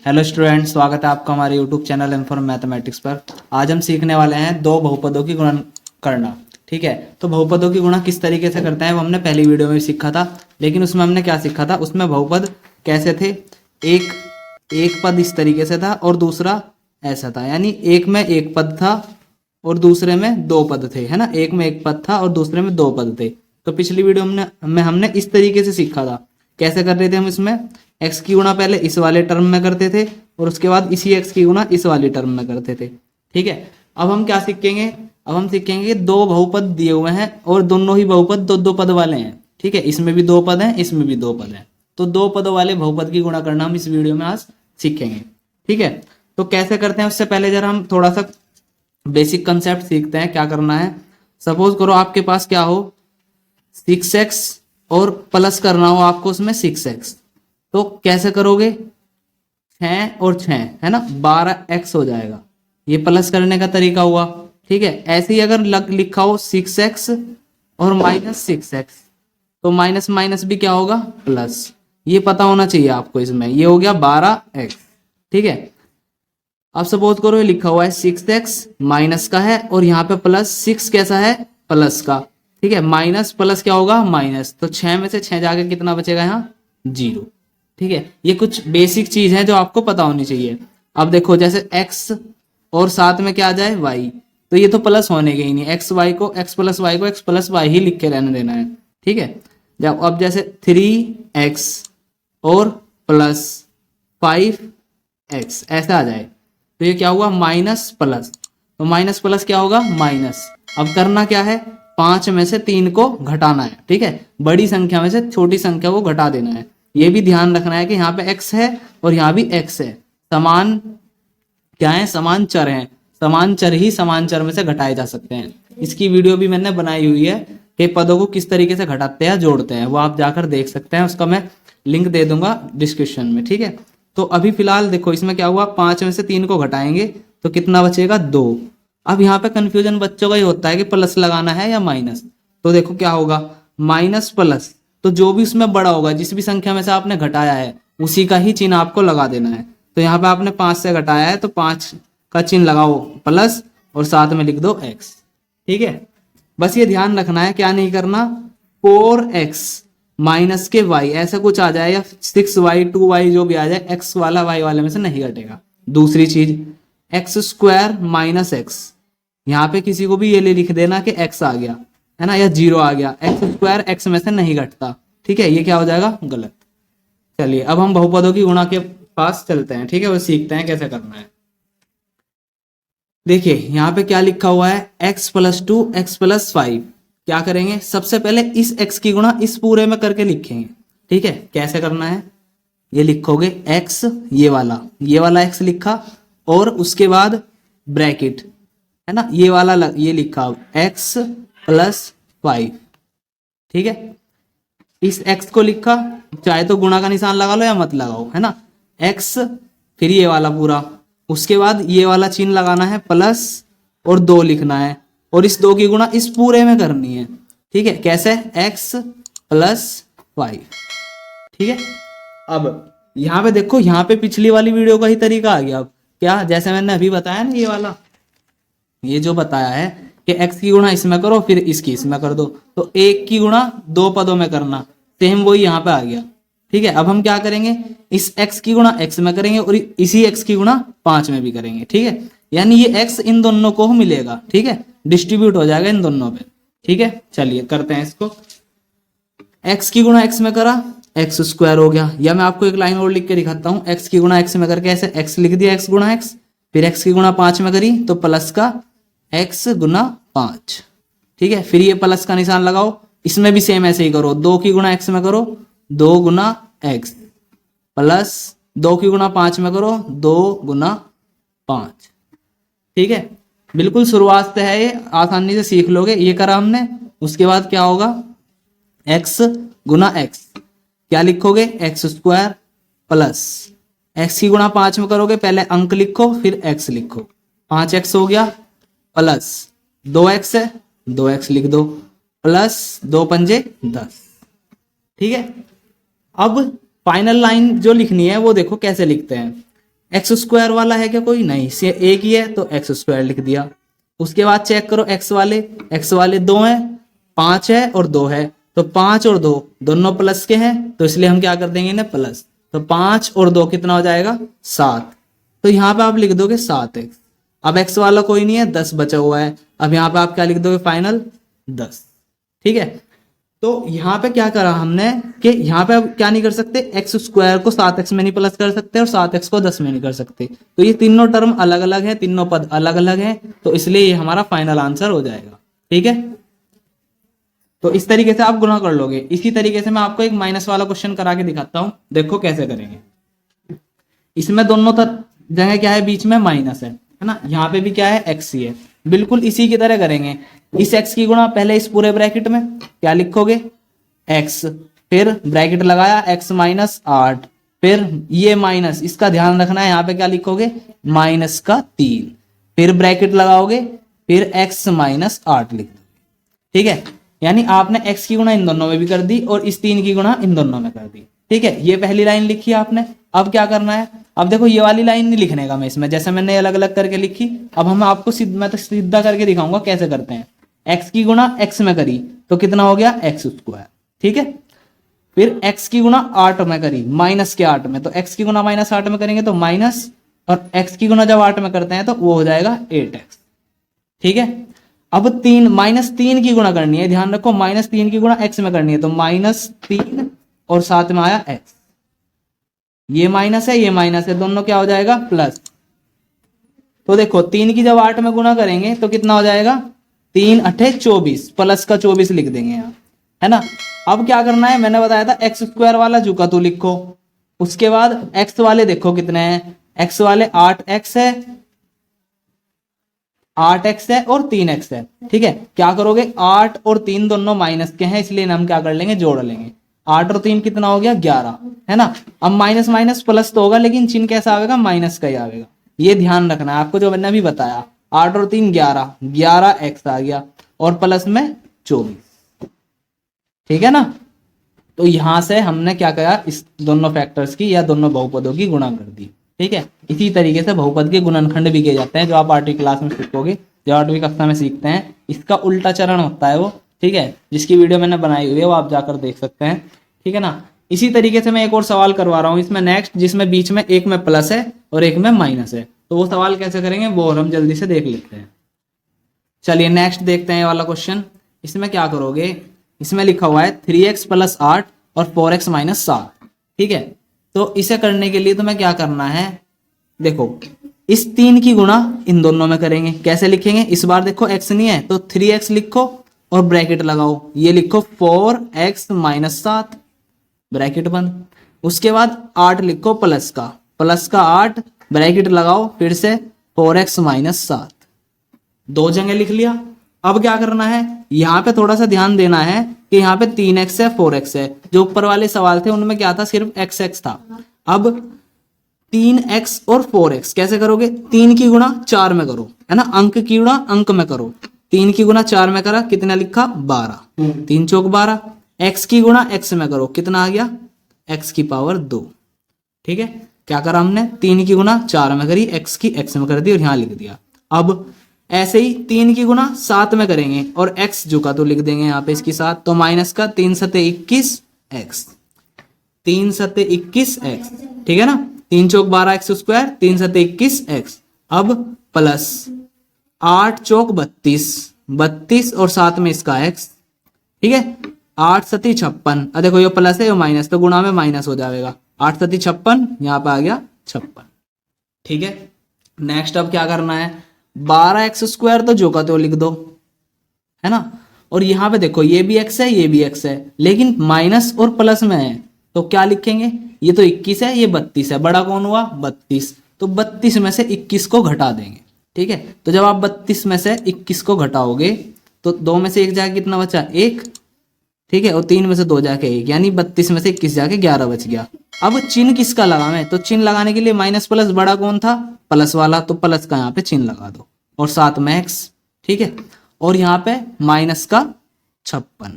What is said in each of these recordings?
Hello student, स्वागत है आपका हमारे यूट्यूब चैनल इन्फॉर्म मैथमेटिक्स पर। आज हम सीखने वाले हैं दो बहुपदों की गुणन करना। ठीक है, तो बहुपदों की गुणा किस तरीके से करते हैं वो हमने पहली वीडियो में भी सीखा था, लेकिन उसमें हमने क्या सीखा था, उसमें बहुपद कैसे थे। एक एक पद इस तरीके से था और दूसरा ऐसा था, यानी एक में एक पद था और दूसरे में दो पद थे, है ना। एक में एक पद था और दूसरे में दो पद थे। तो पिछली वीडियो में हमने इस तरीके से सीखा था। कैसे कर रहे थे हम इसमें, एक्स की गुणा पहले इस वाले टर्म में करते थे और उसके बाद इसी एक्स की गुणा इस वाली टर्म में करते थे। ठीक है, अब हम क्या सीखेंगे, अब हम सीखेंगे कि दो बहुपद दिए हुए हैं और दोनों ही बहुपद दो दो पद वाले हैं। ठीक है, इसमें भी दो पद हैं, इसमें भी दो पद हैं, तो दो पदों वाले बहुपद की गुणा करना हम इस वीडियो में आज सीखेंगे। ठीक है, तो कैसे करते हैं उससे पहले जरा हम थोड़ा सा बेसिक कंसेप्ट सीखते हैं। क्या करना है, सपोज करो आपके पास क्या हो, 6x और प्लस करना हो आपको उसमें 6x, तो कैसे करोगे, 6 और 6 है ना, 12x हो जाएगा। ये प्लस करने का तरीका हुआ। ठीक है, ऐसे ही अगर लिखा हो 6x और -6x, तो माइनस माइनस भी क्या होगा, प्लस। ये पता होना चाहिए आपको इसमें। ये हो गया 12x। ठीक है, अब सपोज करो ये लिखा हुआ है 6x माइनस का है और यहाँ पे प्लस 6 कैसा है, प्लस का। ठीक है, माइनस प्लस क्या होगा, माइनस। तो 6 में से 6 जाके कितना बचेगा यहाँ, 0। ठीक है, ये कुछ बेसिक चीज है जो आपको पता होनी चाहिए। अब देखो जैसे x और साथ में क्या आ जाए y, तो ये तो प्लस होने के ही नहीं। x y को x प्लस वाई को x प्लस वाई ही लिख के रहने देना है। ठीक है, जब अब जैसे 3x और प्लस 5x ऐसा आ जाए, तो ये क्या हुआ, माइनस प्लस। तो माइनस प्लस क्या होगा, माइनस। अब करना क्या है, 5 में से 3 को घटाना है। ठीक है, बड़ी संख्या में से छोटी संख्या को घटा देना है। ये भी ध्यान रखना है कि यहाँ पे x है और यहाँ भी x है, समान क्या है, समान चर हैं। समान चर ही समान चर में से घटाए जा सकते हैं। इसकी वीडियो भी मैंने बनाई हुई है कि पदों को किस तरीके से घटाते हैं जोड़ते हैं, वो आप जाकर देख सकते हैं। उसका मैं लिंक दे दूंगा डिस्क्रिप्शन में। ठीक है, तो अभी फिलहाल देखो इसमें क्या हुआ, 5 में से 3 को घटाएंगे तो कितना बचेगा, 2। अब यहाँ पे कंफ्यूजन बच्चों का ही होता है कि प्लस लगाना है या माइनस। तो देखो क्या होगा, माइनस प्लस, तो जो भी उसमें बड़ा होगा, जिस भी संख्या में से आपने घटाया है उसी का ही चिन्ह आपको लगा देना है। तो यहाँ पे आपने 5 से घटाया है तो 5 का चिन्ह लगाओ प्लस और साथ में लिख दो x। ठीक है, बस ये ध्यान रखना है, क्या नहीं करना, 4x माइनस के y ऐसा कुछ आ जाए या 6y 2y जो भी आ जाए, x वाला y वाले में से नहीं घटेगा। दूसरी चीज, x स्क्वायर माइनस x, यहाँ पे किसी को भी ये ले लिख देना कि x आ गया है ना, या 0 आ गया। x स्क्वायर x में से नहीं घटता। ठीक है, ये क्या हो जाएगा, गलत। चलिए अब हम बहुपदों की गुणा के पास चलते हैं। ठीक है, वो सीखते हैं कैसे करना है। देखिए यहाँ पे क्या लिखा हुआ है, x प्लस 2 x प्लस 5। क्या करेंगे, सबसे पहले इस x की गुणा इस पूरे में करके लिखेंगे। ठीक है, कैसे करना है, ये लिखोगे x, ये वाला x लिखा और उसके बाद ब्रैकेट है ना, ये वाला ये लिखा x प्लस 5। ठीक है, इस x को लिखा, चाहे तो गुणा का निशान लगा लो या मत लगाओ, है ना, x फिर ये वाला पूरा, उसके बाद ये वाला चिन्ह लगाना है प्लस और 2 लिखना है और इस 2 की गुणा इस पूरे में करनी है। ठीक है, कैसे, x प्लस 5। ठीक है, अब यहाँ पे देखो, यहाँ पे पिछली वाली वीडियो का ही तरीका आ गया। अब क्या, जैसे मैंने अभी बताया ना, ये वाला, ये जो बताया है कि x की गुणा इसमें करो फिर इसकी इसमें कर दो, तो 1 की गुणा 2 पदों में करना, सेम वही यहाँ पे आ गया। ठीक है, अब हम क्या करेंगे, इस x की गुणा x में करेंगे और इसी x की गुणा 5 में भी करेंगे। ठीक है, यानी ये x इन दोनों को मिलेगा। ठीक है, डिस्ट्रीब्यूट हो जाएगा इन दोनों पे। ठीक है, चलिए करते हैं इसको। x की गुणा x में करा, x स्क्वायर हो गया, या मैं आपको एक लाइन और लिख के दिखाता हूँ। x की गुणा x में करके ऐसे x लिख दिया, x गुणा x, फिर x की गुणा 5 में करी तो प्लस का x गुना 5। ठीक है, फिर ये प्लस का निशान लगाओ, इसमें भी सेम ऐसे ही करो, 2 की गुणा x में करो 2 गुना x प्लस 2 की गुणा 5 में करो 2 गुना 5। ठीक है, बिल्कुल शुरुआत से है, ये आसानी से सीख लोगे। ये करा हमने, उसके बाद क्या होगा, x गुना x, क्या लिखोगे, x स्क्वायर प्लस x की गुणा 5 में करोगे, पहले अंक लिखो फिर x लिखो, 5x हो गया प्लस 2x है 2x लिख दो प्लस 2 पंजे 10। ठीक है, अब फाइनल लाइन जो लिखनी है वो देखो कैसे लिखते हैं। एक्स स्क्वायर वाला है क्या कोई? नहीं, से एक ही है तो एक्स स्क्वायर लिख दिया। उसके बाद चेक करो एक्स वाले दो हैं, 5 है और 2 है, तो 5 और 2 दोनों प्लस के हैं, तो इसलिए हम क्या कर देंगे इन्हें प्लस। तो 5 और 2 कितना हो जाएगा? 7। तो यहाँ पे आप लिख दोगे 7x। अब एक्स वाला कोई नहीं है, 10 बचा हुआ है। अब यहाँ पे आप क्या लिख दोगे? फाइनल 10। ठीक है, तो यहाँ पे क्या करा हमने कि यहाँ पे अब क्या नहीं कर सकते, एक्स स्क्वायर को 7x में नहीं प्लस कर सकते और 7x को 10 में नहीं कर सकते, तो ये तीनों टर्म अलग अलग है, तीनों पद अलग अलग है, तो इसलिए ये हमारा फाइनल आंसर हो जाएगा। ठीक है, तो इस तरीके से आप गुणा कर लोगे। इसी तरीके से मैं आपको एक माइनस वाला क्वेश्चन करा के दिखाता हूं, देखो कैसे करेंगे। इसमें दोनों जगह क्या है? बीच में माइनस है ना, यहाँ पे भी क्या है? एक्स ही है। बिल्कुल इसी की तरह करेंगे। इस एक्स की गुणा पहले इस पूरे ब्रैकेट में क्या लिखोगे? एक्स, फिर ब्रैकेट लगाया एक्स माइनस 8, फिर ये माइनस, इसका ध्यान रखना है, यहाँ पे क्या लिखोगे? माइनस का 3, फिर ब्रैकेट लगाओगे, फिर एक्स माइनस 8 लिख दो। ठीक है, यानी आपने एक्स की गुणा इन दोनों में भी कर दी और इस 3 की गुणा इन दोनों में कर दी। ठीक है, ये पहली लाइन लिखी आपने। अब क्या करना है? अब देखो ये वाली लाइन नहीं लिखने का मैं इसमें, जैसे मैंने अलग अलग करके लिखी। अब हम आपको मैं तो सीधा करके दिखाऊंगा कैसे करते हैं। एक्स की गुणा एक्स में करी तो कितना हो गया? X square. ठीक है, फिर एक्स की गुणा 8 में करी, माइनस के 8 में, तो एक्स की गुणा माइनस 8 में करेंगे तो माइनस, और एक्स की गुणा जब 8 में करते हैं तो वो हो जाएगा 8x। ठीक है, अब -3 की गुणा करनी है, ध्यान रखो -3 की गुणा x में करनी है, तो -3 और साथ में आया x, ये माइनस है ये माइनस है, दोनों क्या हो जाएगा? प्लस। तो देखो 3 की जब 8 में गुणा करेंगे तो कितना हो जाएगा? 3 8 24, प्लस का 24 लिख देंगे यहाँ, है ना। अब क्या करना है? मैंने बताया था एक्स स्क्वायर वाला जो का तो लिखो, उसके बाद एक्स वाले देखो कितने हैं? एक्स वाले 8x है, 8x है और 3x है। ठीक है, क्या करोगे? 8 और 3 दोनों माइनस के हैं, इसलिए हम क्या कर लेंगे? जोड़ लेंगे। 8 और 3 कितना हो गया? 11, है ना। अब माइनस माइनस प्लस तो होगा, लेकिन चिन्ह कैसा आएगा? माइनस का ही आएगा, ये ध्यान रखना है आपको, जो मैंने अभी बताया। 8 और 3 11, 11x आ गया और प्लस में 24। ठीक है ना, तो यहां से हमने क्या किया? इस दोनों फैक्टर्स की या दोनों बहुपदों की गुणा कर दी। ठीक है, इसी तरीके से बहुपद के गुणनखंड भी किए जाते हैं, जो आप 8वीं क्लास में सीखोगे, जो 8वीं कक्षा में सीखते हैं। इसका उल्टा चरण होता है वो। ठीक है, जिसकी वीडियो मैंने बनाई हुई है वो आप जाकर देख सकते हैं। ठीक है ना, इसी तरीके से मैं एक और सवाल करवा रहा हूँ इसमें नेक्स्ट, जिसमें बीच में एक में प्लस है और एक में माइनस है, तो वो सवाल कैसे करेंगे वो और हम जल्दी से देख लेते हैं। चलिए नेक्स्ट देखते हैं ये वाला क्वेश्चन। इसमें क्या करोगे? इसमें लिखा हुआ है 3x + 8 और 4x - 7। ठीक है, तो इसे करने के लिए तुम्हें क्या करना है? देखो इस 3 की गुणा इन दोनों में करेंगे, कैसे लिखेंगे? इस बार देखो x नहीं है तो 3x लिखो और ब्रैकेट लगाओ, ये लिखो 4x - 7, ब्रैकेट बंद। उसके बाद 8 लिखो प्लस का 8, ब्रैकेट लगाओ, फिर से 4x - 7, 2 जगह लिख लिया। अब क्या करना है? यहाँ पे थोड़ा सा ध्यान देना है कि यहाँ पे 3x है 4x है, जो ऊपर वाले सवाल थे उनमें क्या था? सिर्फ x था। अब 3x और 4x कैसे करोगे? 3 की गुणा 4 में करो, है ना, अंक की गुणा अंक में करो। 3 की गुणा 4 में करा, कितना लिखा? 12, 3 चौक 12। x की गुणा x में करो, कितना आ गया? x की पावर 2। ठीक है, क्या करा हमने? 3 की गुणा 4 में करी, x की x में कर दी और यहाँ लिख दिया। अब ऐसे ही 3 की गुणा 7 में करेंगे और x जो का तो लिख देंगे यहाँ पे इसकी 7, तो माइनस का 3 × 7 = 21x, 3 × 7 = 21x। ठीक है ना, 3 चौक 12 x², 3 × 7 = 21x। अब प्लस 8 चौक 32, 32 और साथ में इसका x। ठीक है, 8 × 7 = 56। अब देखो ये प्लस है ये माइनस, तो गुणा में माइनस हो जाएगा। 8 × 7 = 56, यहाँ पे आ गया 56। ठीक है, नेक्स्ट अब क्या करना है? 12x² तो जो का तो लिख दो, है ना। और यहाँ पे देखो ये भी x है ये भी x है, लेकिन माइनस और प्लस में है, तो क्या लिखेंगे? ये तो 21 है ये 32 है, बड़ा कौन हुआ? 32, तो 32 में से 21 को घटा देंगे। ठीक है, तो जब आप 32 में से 21 को घटाओगे तो 2 में से 1 जाके कितना बचा? 1। ठीक है, और 3 में से 2 जाके 1, यानी 32 में से 21 जाके 11 बच गया। अब चिन्ह किसका लगावे? तो चिन्ह लगाने के लिए माइनस प्लस बड़ा कौन था? प्लस वाला, तो प्लस का यहाँ पे चिन्ह लगा दो और साथ में x। ठीक है, और यहाँ पे माइनस का 56।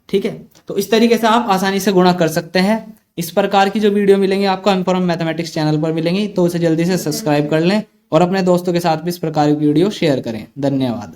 ठीक है, तो इस तरीके से आप आसानी से गुणा कर सकते हैं। इस प्रकार की जो वीडियो मिलेंगी आपको इन्फॉर्म मैथमेटिक्स चैनल पर मिलेंगी, तो उसे जल्दी से सब्सक्राइब कर लें और अपने दोस्तों के साथ भी इस प्रकार की वीडियो शेयर करें। धन्यवाद।